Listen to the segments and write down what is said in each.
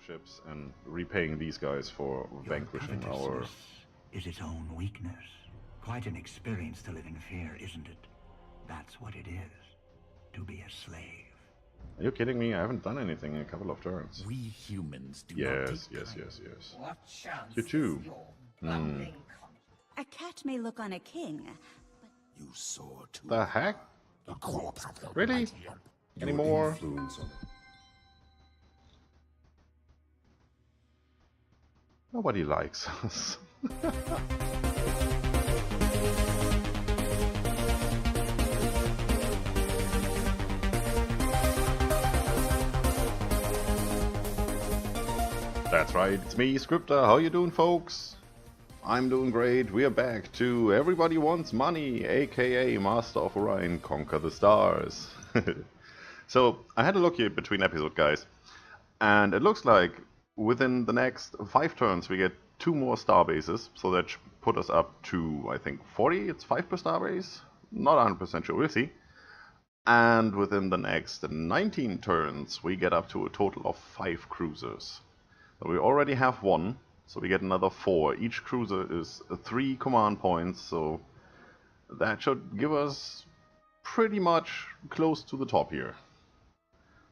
ships and repaying these guys for vanquishing our... is its own weakness. Quite an experience to live in fear, isn't it? That's what it is, to be a slave. Are you kidding me? I haven't done anything in a couple of turns. We humans do Yes. What chance You too. A cat may look on a king, but You soar to The heck? the corpse of the Really? mighty emperor. Any more? Influence on Nobody likes us. That's right, it's me, Scryptar. How you doing, folks? I'm doing great. We are back to Everybody Wants Money, aka Master of Orion, Conquer the Stars. So, I had a look here between episodes, guys, and it looks like within the next 5 turns we get 2 more star bases, so that should put us up to, I think, 40. It's 5 per star base? Not 100% sure, we'll see. And within the next 19 turns we get up to a total of 5 cruisers. So we already have 1, so we get another 4. Each cruiser is 3 command points, so that should give us pretty much close to the top here.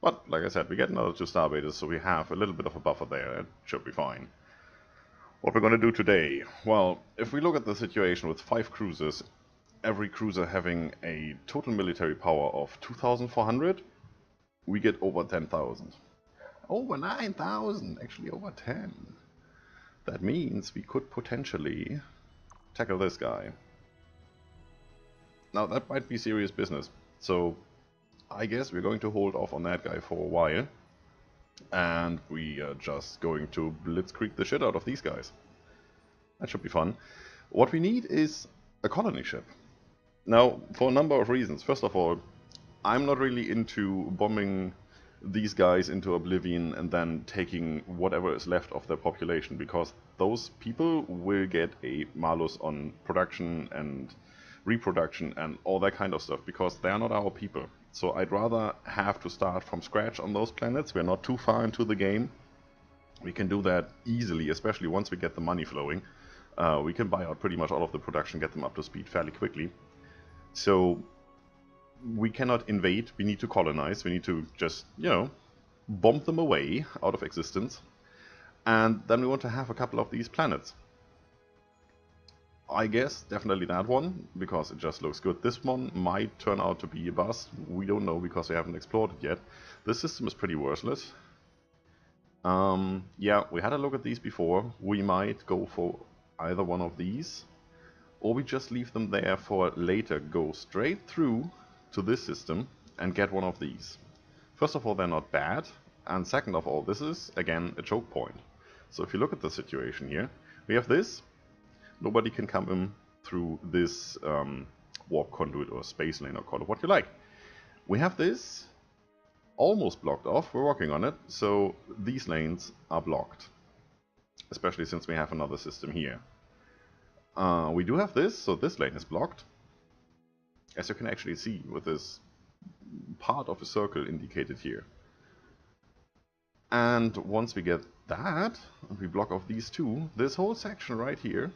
But, like I said, we get another 2 star bases, so we have a little bit of a buffer there. It should be fine. What we're going to do today? Well, if we look at the situation with 5 cruisers, every cruiser having a total military power of 2,400, we get over 10,000. Over 9,000, actually over 10. That means we could potentially tackle this guy. Now that might be serious business, so I guess we're going to hold off on that guy for a while. And we are just going to blitzkrieg the shit out of these guys. That should be fun. What we need is a colony ship. Now, for a number of reasons. First of all, I'm not really into bombing these guys into oblivion and then taking whatever is left of their population, because those people will get a malus on production and reproduction and all that kind of stuff, because they are not our people. So I'd rather have to start from scratch on those planets. We're not too far into the game. We can do that easily, especially once we get the money flowing. We can buy out pretty much all of the production, get them up to speed fairly quickly. So we cannot invade, we need to colonize, we need to just, you know, bomb them away out of existence. And then we want to have a couple of these planets. I guess definitely that one, because it just looks good. This one might turn out to be a bust. We don't know because we haven't explored it yet. This system is pretty worthless. Yeah, we had a look at these before. We might go for either one of these, or we just leave them there for later. Go straight through to this system and get one of these. First of all, they're not bad, and second of all, this is again a choke point. So if you look at the situation here, we have this. Nobody can come in through this warp conduit or space lane, or call it what you like. We have this almost blocked off. We're working on it, so these lanes are blocked, especially since we have another system here. We do have this, so this lane is blocked, as you can actually see with this part of a circle indicated here. And once we get that, and we block off these two, this whole section right here,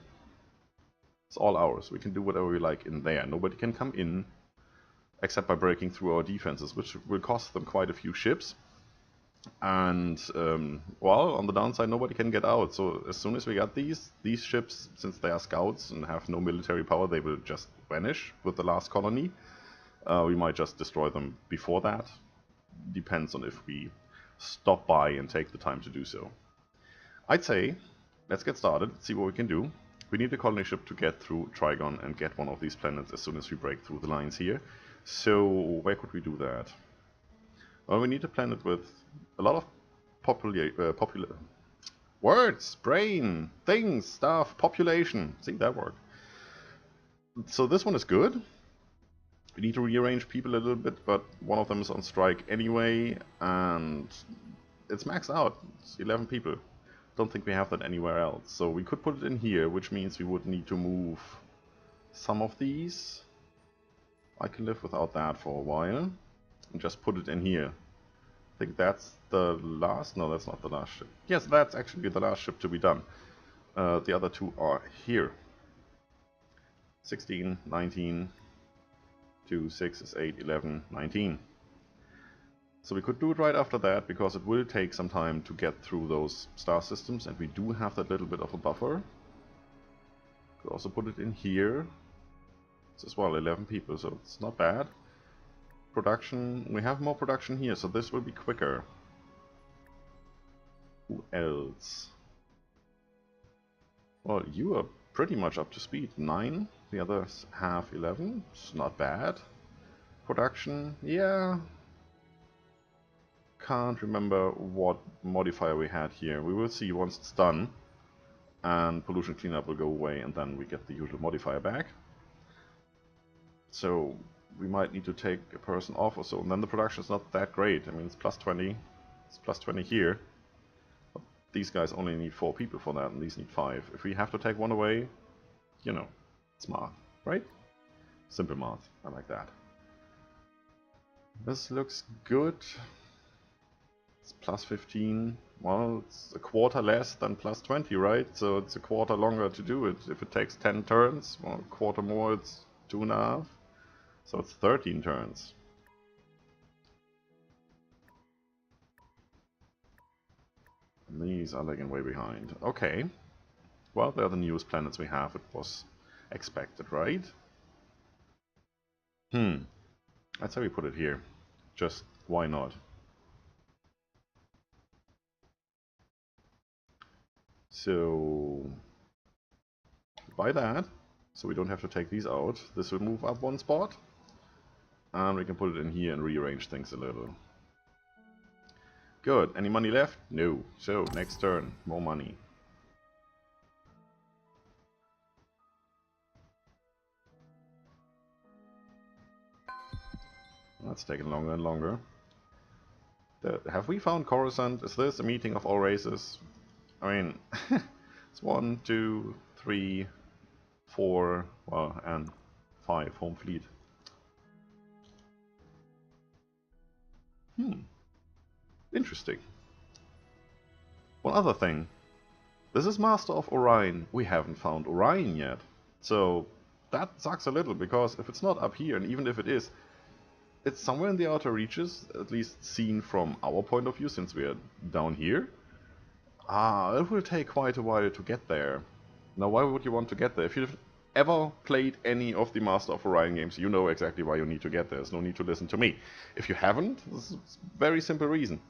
it's all ours. We can do whatever we like in there. Nobody can come in, except by breaking through our defenses, which will cost them quite a few ships. And, well, on the downside, nobody can get out. So as soon as we got these ships, since they are scouts and have no military power, they will just vanish with the last colony. We might just destroy them before that. Depends on if we stop by and take the time to do so. I'd say, let's get started, see what we can do. We need a colony ship to get through Trigon and get one of these planets as soon as we break through the lines here. So, where could we do that? Well, we need a planet with a lot of words, brain, things, stuff, population. See, that worked. So this one is good. We need to rearrange people a little bit, but one of them is on strike anyway, and it's maxed out. It's 11 people. Don't think we have that anywhere else. So we could put it in here, which means we would need to move some of these. I can live without that for a while. And just put it in here. think that's the last... No, that's not the last ship. Yes, that's actually the last ship to be done. The other two are here. 16, 19, 2, 6 is 8, 11, 19. So we could do it right after that, because it will take some time to get through those star systems, and we do have that little bit of a buffer. Could also put it in here. It's as well 11 people, so it's not bad. Production, we have more production here, so this will be quicker. Who else? Well, you are pretty much up to speed. 9, the others have 11. It's not bad. Production, yeah. Can't remember what modifier we had here. We will see once it's done. And pollution cleanup will go away, and then we get the usual modifier back. So we might need to take a person off or so. And then the production is not that great. I mean, it's plus 20. It's plus 20 here. But these guys only need 4 people for that, and these need 5. If we have to take one away, you know, it's math, right? Simple math. I like that. This looks good. It's plus 15. Well, it's a quarter less than plus 20, right? So it's a quarter longer to do it. If it takes 10 turns, well, a quarter more, it's 2.5. So it's 13 turns. And these are lagging way behind. Okay. Well, they're the newest planets we have. It was expected, right? I'd say we put it here. Just why not? So by that, so we don't have to take these out. This will move up 1 spot. And we can put it in here and rearrange things a little. Good. Any money left? No. So, next turn. More money. That's taking longer and longer. Have we found Coruscant? Is this a meeting of all races? I mean, it's 1, 2, 3, 4, well, and 5 home fleet. Interesting. One other thing. This is Master of Orion. We haven't found Orion yet. So that sucks a little, because if it's not up here, and even if it is, it's somewhere in the outer reaches, at least seen from our point of view, since we are down here. It will take quite a while to get there. Now, why would you want to get there? If you've ever played any of the Master of Orion games, you know exactly why you need to get there. There's no need to listen to me. If you haven't, this is a very simple reason.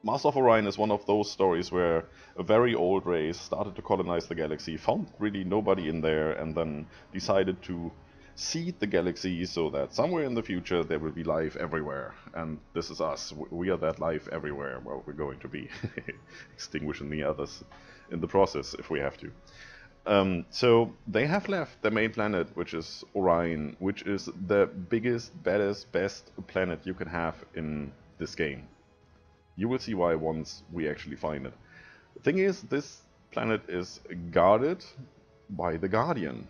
Master of Orion is one of those stories where a very old race started to colonize the galaxy, found really nobody in there, and then decided to seed the galaxy so that somewhere in the future there will be life everywhere. And this is us. We are that life everywhere. Well, we're going to be extinguishing the others in the process if we have to. So they have left the main planet, which is Orion, which is the biggest, baddest, best planet you can have in this game. You will see why once we actually find it. The thing is, this planet is guarded by the Guardian.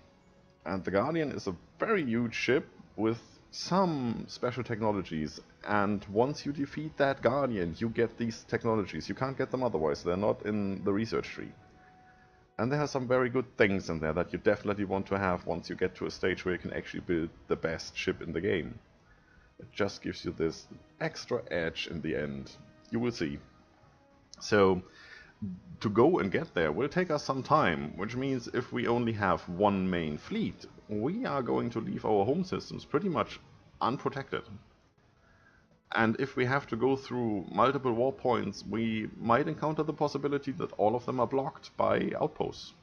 And the Guardian is a very huge ship with some special technologies. And once you defeat that Guardian, you get these technologies. You can't get them otherwise. They're not in the research tree. And there are some very good things in there that you definitely want to have once you get to a stage where you can actually build the best ship in the game. It just gives you this extra edge in the end. You will see. So, to go and get there will take us some time, which means if we only have one main fleet, we are going to leave our home systems pretty much unprotected. And if we have to go through multiple war points, we might encounter the possibility that all of them are blocked by outposts.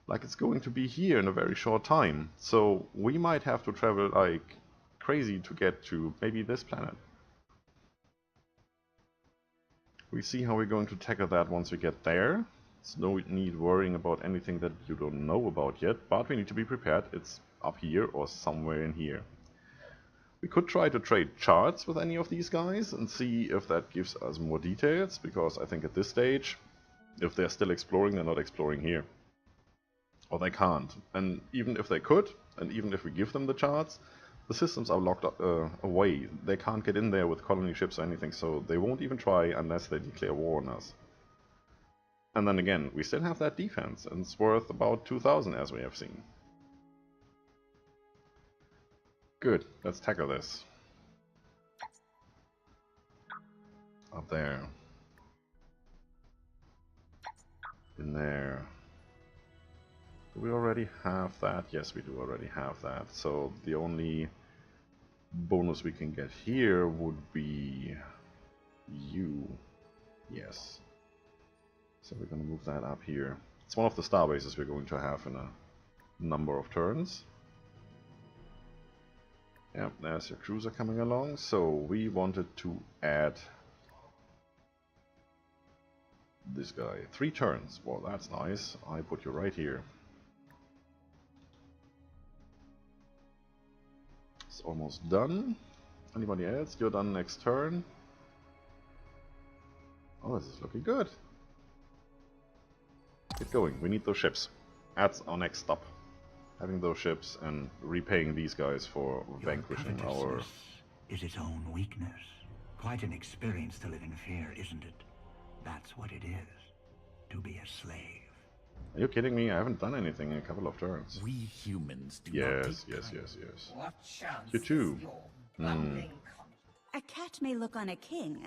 Like it's going to be here in a very short time. So we might have to travel like crazy to get to maybe this planet. We see how we're going to tackle that once we get there. There's no need worrying about anything that you don't know about yet, but we need to be prepared. It's up here or somewhere in here. We could try to trade charts with any of these guys and see if that gives us more details, because I think at this stage, if they're still exploring, they're not exploring here. Or they can't. And even if they could, and even if we give them the charts, the systems are locked away. They can't get in there with colony ships or anything, so they won't even try unless they declare war on us. And then again, we still have that defense, and it's worth about 2,000 as we have seen. Good, let's tackle this. Up there. In there. Do we already have that? Yes, we do already have that. So the only bonus we can get here would be you. Yes. So we're going to move that up here. It's one of the star bases we're going to have in a number of turns. Yep, there's your cruiser coming along. So we wanted to add this guy. 3 turns. Well, that's nice. I put you right here. It's almost done. Anybody else? You're done next turn. Oh, this is looking good. Get going. We need those ships. That's our next stop. Having those ships and repaying these guys for vanquishing our... is its own weakness. Quite an experience to live in fear, isn't it? That's what it is. To be a slave. Are you kidding me? I haven't done anything in a couple of turns. We humans do Yes, not yes, yes, yes. What chance You too. is your bumbling A cat may look on a king,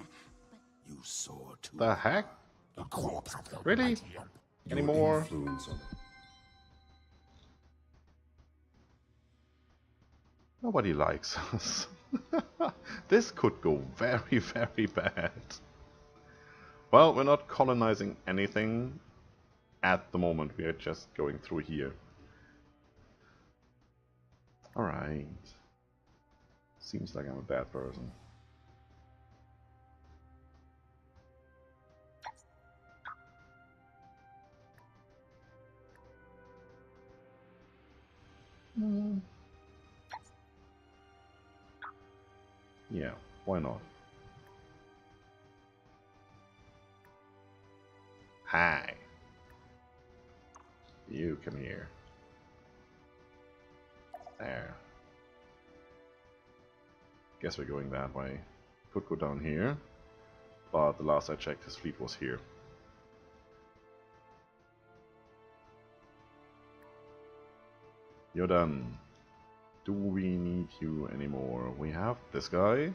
You soar to The heck? the corpse of your Really? mighty emperor. Any Your more? influence on Nobody likes us. This could go very, very bad. Well, we're not colonizing anything at the moment. We are just going through here. Alright. Seems like I'm a bad person. Yeah, why not? Hi. You come here. There. Guess we're going that way. Could go down here, but the last I checked his fleet was here. You're done. Do we need you anymore? We have this guy.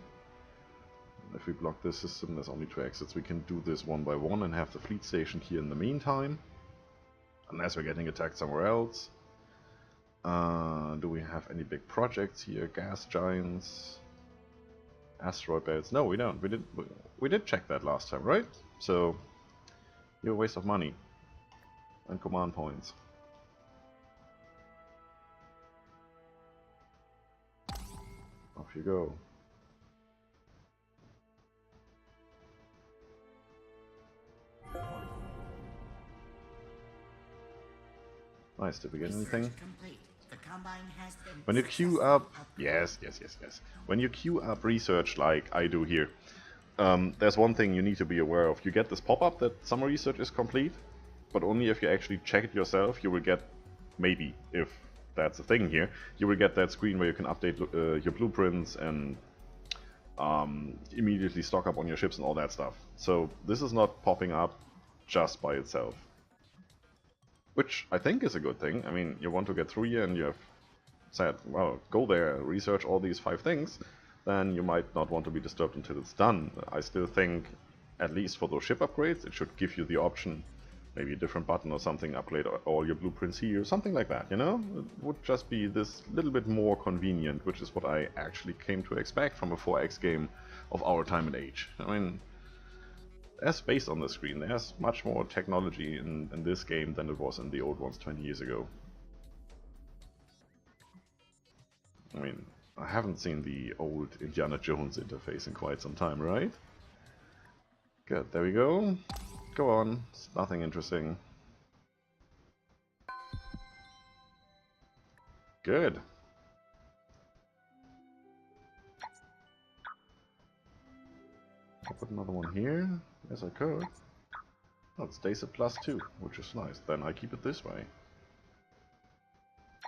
If we block this system, there's only 2 exits. We can do this one by one and have the fleet stationed here in the meantime. Unless we're getting attacked somewhere else. Do we have any big projects here? Gas giants? Asteroid belts? No, we don't. We did check that last time, right? So, you're a waste of money. And command points. Off you go. Nice, did we get anything? When you queue up... Yes. When you queue up research like I do here, there's one thing you need to be aware of. You get this pop-up that some research is complete, but only if you actually check it yourself, you will get, maybe, if that's a thing here, you will get that screen where you can update your blueprints and immediately stock up on your ships and all that stuff. So this is not popping up just by itself. Which I think is a good thing. I mean, you want to get through here and you have said, well, go there, research all these 5 things, then you might not want to be disturbed until it's done. I still think, at least for those ship upgrades, it should give you the option, maybe a different button or something, upgrade all your blueprints here, something like that, you know? It would just be this little bit more convenient, which is what I actually came to expect from a 4X game of our time and age. I mean, there's space on the screen, there's much more technology in this game than it was in the old ones 20 years ago. I mean, I haven't seen the old Indiana Jones interface in quite some time, right? Good, there we go. Go on, it's nothing interesting. Good. I'll put another one here. Yes, I could. Oh, it stays at +2, which is nice. Then I keep it this way.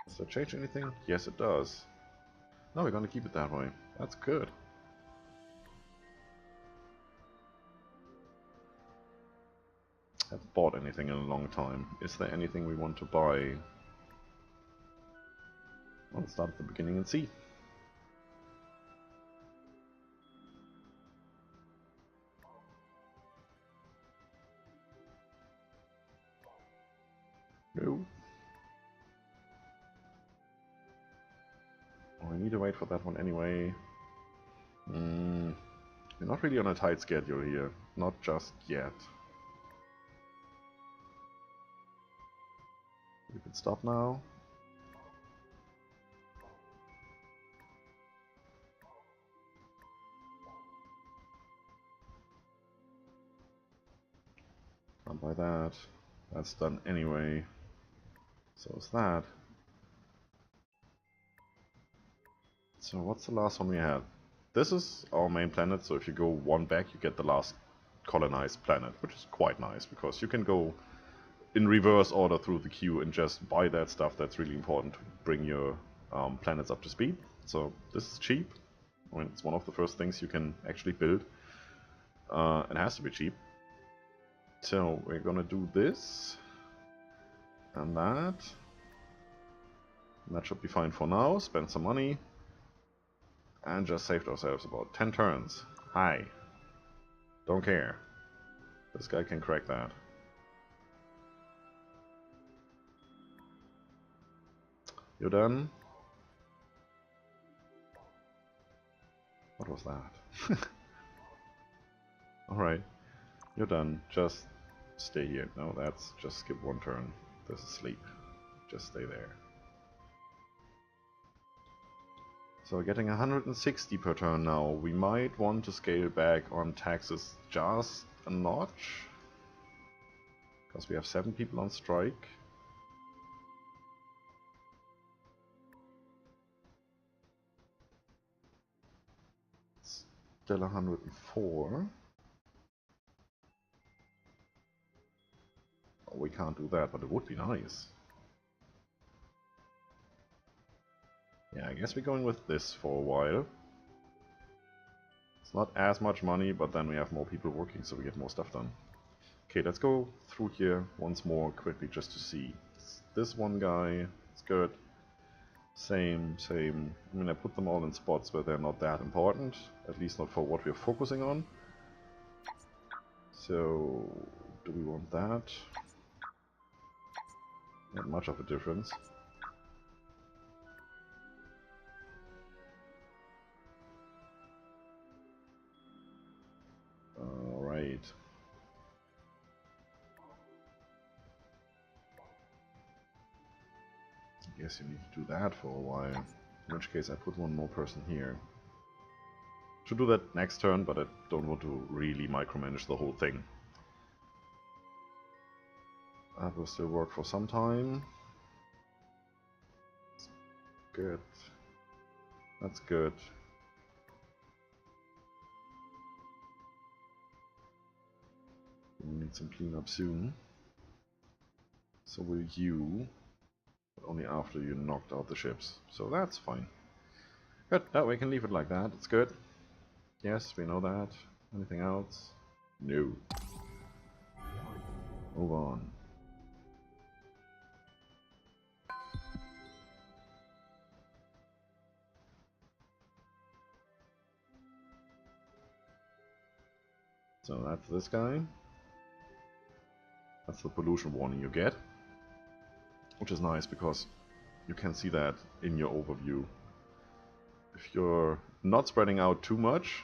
Does that change anything? Yes, it does. No, we're gonna keep it that way. That's good. Haven't bought anything in a long time. Is there anything we want to buy? Well, let's start at the beginning and see. No. Oh, I need to wait for that one anyway. We're not really on a tight schedule here. Not just yet. We can stop now. Can't buy that. That's done anyway. So is that. So what's the last one we had? This is our main planet, so if you go one back you get the last colonized planet, which is quite nice because you can go in reverse order through the queue and just buy that stuff that's really important to bring your planets up to speed. So this is cheap. I mean, it's one of the first things you can actually build. It has to be cheap. So we're gonna do this and that. And that should be fine for now. Spend some money. And just saved ourselves about 10 turns. Hi. Don't care. This guy can crack that. You're done? What was that? Alright. You're done. Just stay here. No, that's just skip one turn. This is sleep. Just stay there. So we're getting 160 per turn now. We might want to scale back on taxes just a notch. Because we have 7 people on strike. Still 104. Oh, we can't do that, but it would be nice. Yeah, I guess we're going with this for a while. It's not as much money, but then we have more people working, so we get more stuff done. Okay, let's go through here once more quickly just to see. This one guy, it's good. Same. I mean, I put them all in spots where they're not that important, at least not for what we're focusing on. So, do we want that? Not much of a difference. Alright. I guess you need to do that for a while. In which case I put one more person here. Should do that next turn, but I don't want to really micromanage the whole thing. That will still work for some time. Good. That's good. We need some cleanup soon. So will you, but only after you knocked out the ships. So that's fine. Good, no, we can leave it like that, it's good. Yes, we know that. Anything else? No. Move on. So that's this guy. That's the pollution warning you get. Which is nice because you can see that in your overview. If you're not spreading out too much,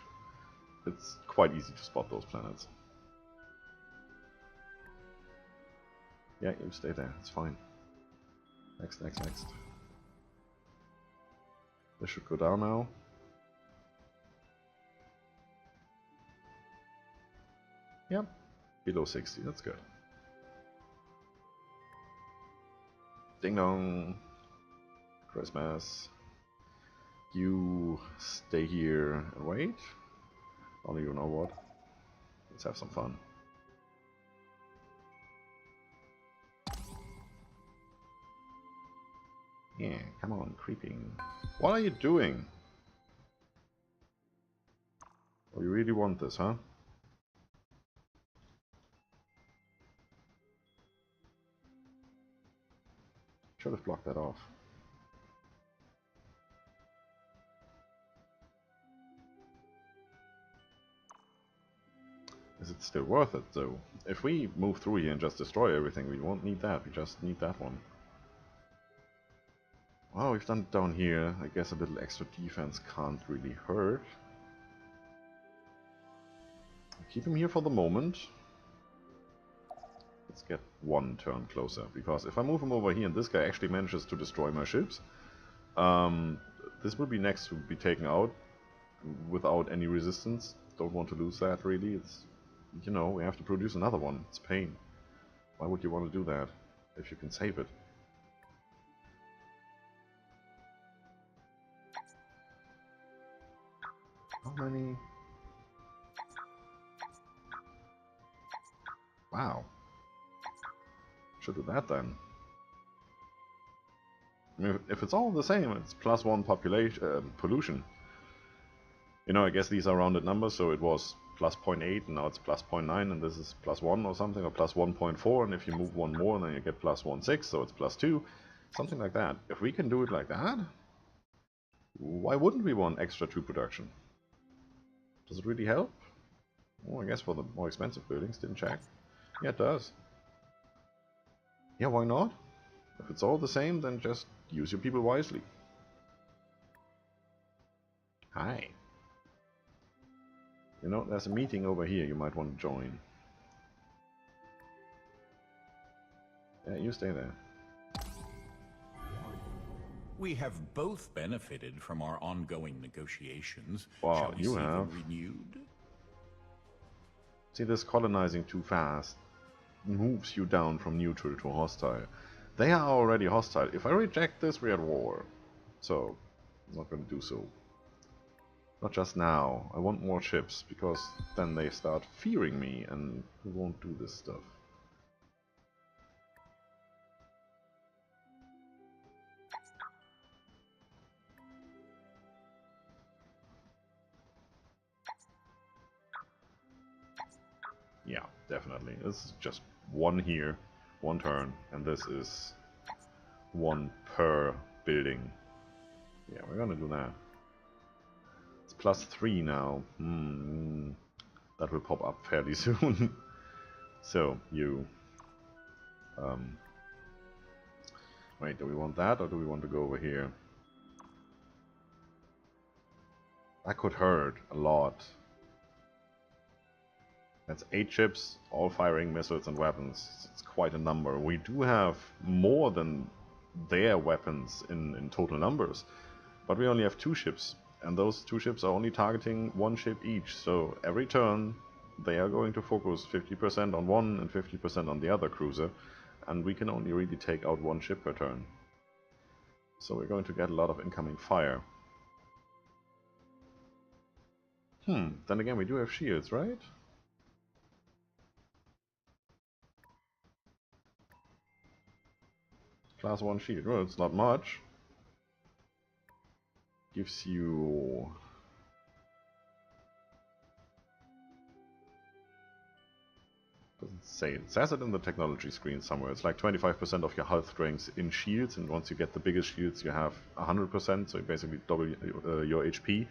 it's quite easy to spot those planets. Yeah, you stay there, it's fine. Next. This should go down now. Yep, below 60, that's good. Ding dong. Christmas. You stay here and wait. Only you know what. Let's have some fun. Yeah, come on, creeping. What are you doing? Oh, you really want this, huh? Should have blocked that off. Is it still worth it, though? If we move through here and just destroy everything, we won't need that. We just need that one. Well, we've done it down here. I guess a little extra defense can't really hurt. Keep him here for the moment. Let's get one turn closer, because if I move him over here and this guy actually manages to destroy my ships, this will be next to be taken out without any resistance. Don't want to lose that, really. It's, you know, we have to produce another one. It's pain. Why would you want to do that if you can save it? How many? Wow. Should do that then. I mean, if it's all the same, it's +1 population pollution. You know, I guess these are rounded numbers, so it was +0.8 and now it's +0.9, and this is +1 or something, or +1.4, and if you move one more, then you get +1.6, so it's +2, something like that. If we can do it like that, why wouldn't we want extra 2 production? Does it really help? Well, I guess for the more expensive buildings, didn't check. Yeah, it does. Yeah, why not? If it's all the same, then just use your people wisely. Hi. You know, there's a meeting over here you might want to join. Yeah, you stay there. We have both benefited from our ongoing negotiations. Wow, Shall we you see have. them renewed? See, this colonizing too fast moves you down from neutral to hostile. They are already hostile. If I reject this, we're at war. So, I'm not going to do so. Not just now. I want more ships, because then they start fearing me and we won't do this stuff. Yeah, definitely. This is just one here, one turn, and this is one per building. Yeah, we're gonna do that. It's +3 now. That will pop up fairly soon. So, you... wait, do we want that, or do we want to go over here? That could hurt a lot. That's 8 ships, all firing missiles and weapons. It's quite a number. We do have more than their weapons in total numbers, but we only have 2 ships, and those 2 ships are only targeting 1 ship each, so every turn they are going to focus 50% on one and 50% on the other cruiser, and we can only really take out 1 ship per turn. So we're going to get a lot of incoming fire. Then again, we do have shields, right? Class 1 shield. Well, it's not much. Gives you... doesn't say. It says it in the technology screen somewhere. It's like 25% of your health strength in shields, and once you get the biggest shields you have 100%, so you basically double your HP,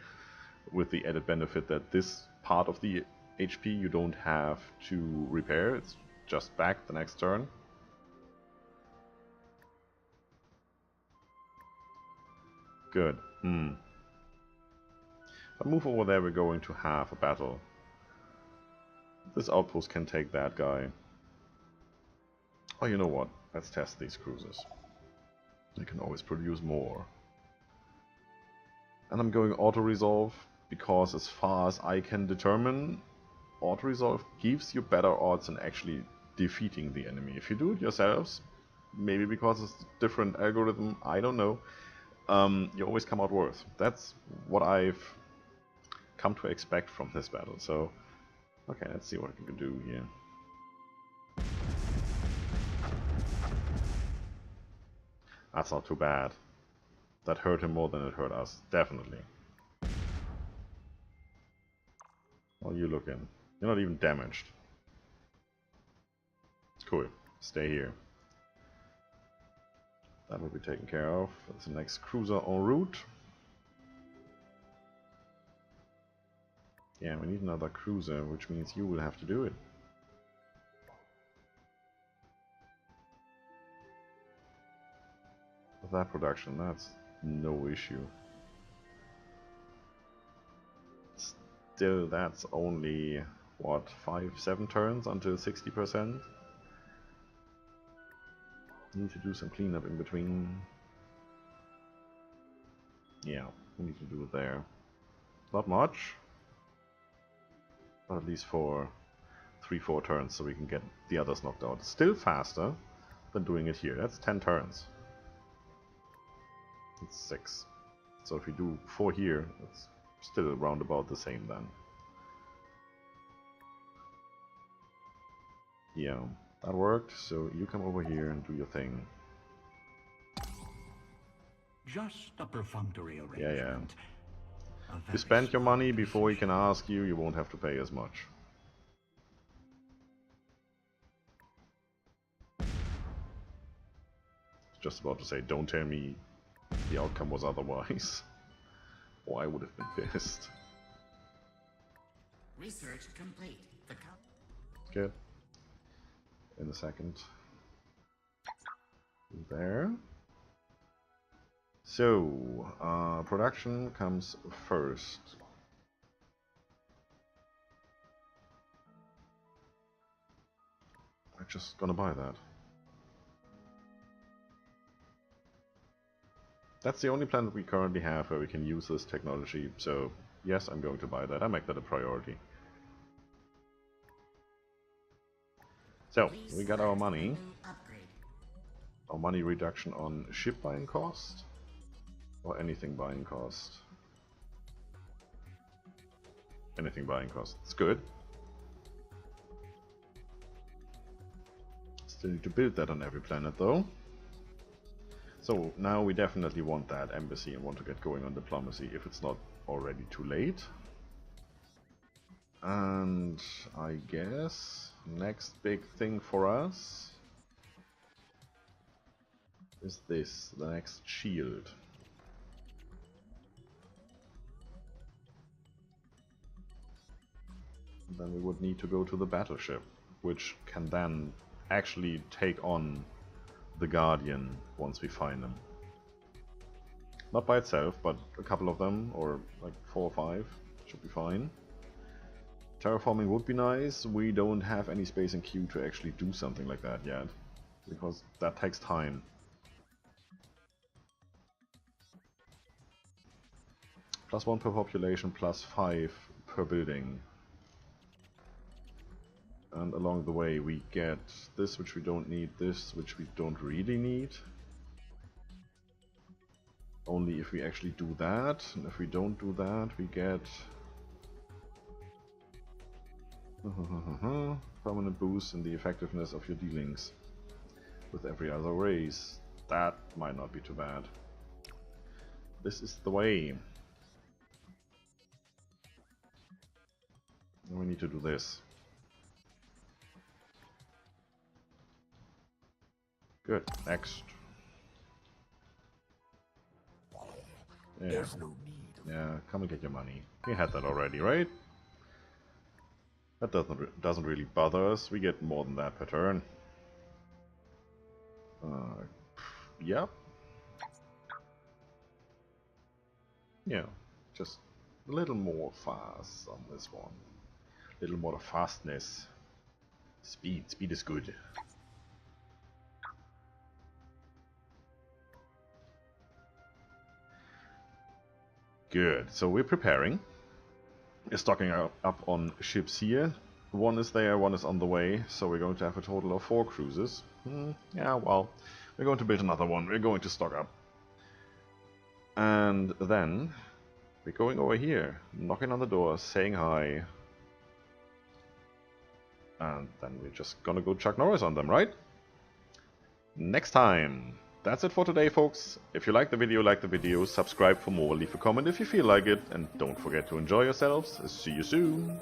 with the added benefit that this part of the HP you don't have to repair. It's just back the next turn. Good. If I move over there, we're going to have a battle. This outpost can take that guy. Oh, you know what? Let's test these cruisers. They can always produce more. And I'm going auto-resolve, because as far as I can determine, auto-resolve gives you better odds in actually defeating the enemy. If you do it yourselves, maybe because it's a different algorithm, I don't know, you always come out worse. That's what I've come to expect from this battle. So, okay, let's see what we can do here. That's not too bad. That hurt him more than it hurt us, definitely. Well, you look in. You're not even damaged. Cool. Stay here. That will be taken care of. That's the next cruiser en route. Yeah, we need another cruiser, which means you will have to do it. With that production, that's no issue. Still, that's only, what, 5-7 turns until 60%? Need to do some cleanup in between. Yeah, we need to do it there. Not much, but at least for 3-4 turns so we can get the others knocked out. Still faster than doing it here. That's 10 turns. It's 6. So if we do 4 here, it's still around about the same then. Yeah, that worked. So you come over here and do your thing. Just a perfunctory arrangement. Yeah. A You very spend your smart money before he decision. can ask you, you won't have to pay as much. Just about to say, don't tell me the outcome was otherwise. Or I would have been pissed. Research complete. The Good. In a second. There. So, production comes first. I'm just gonna buy that. That's the only planet we currently have where we can use this technology, so yes, I'm going to buy that. I make that a priority. So, we got our money. upgrade. Our money reduction on ship buying cost? Or anything buying cost? Anything buying cost. It's good. Still need to build that on every planet though. So now we definitely want that embassy and want to get going on diplomacy if it's not already too late. And I guess next big thing for us is this, the next shield. Then we would need to go to the battleship, which can then actually take on the Guardian once we find them. Not by itself, but a couple of them, or like 4 or 5, should be fine. Terraforming would be nice. We don't have any space in queue to actually do something like that yet, because that takes time. +1 per population, +5 per building. And along the way we get this which we don't need, this which we don't really need. Only if we actually do that, and if we don't do that we get permanent boost in the effectiveness of your dealings with every other race. That might not be too bad. This is the way. And we need to do this. Good. Next. Yeah. There's no need. Yeah, come and get your money. We had that already, right? That doesn't really bother us. We get more than that per turn. Yep. Yeah, just a little more fast on this one. A little more fastness. Speed is good. Good, so we're preparing. We're stocking up on ships here. One is there, one is on the way, so we're going to have a total of 4 cruises. Yeah, well, we're going to build another one, we're going to stock up. And then, we're going over here, knocking on the door, saying hi. And then we're just gonna go Chuck Norris on them, right? Next time That's it for today, folks. If you like the video, subscribe for more, leave a comment if you feel like it, and don't forget to enjoy yourselves. See you soon!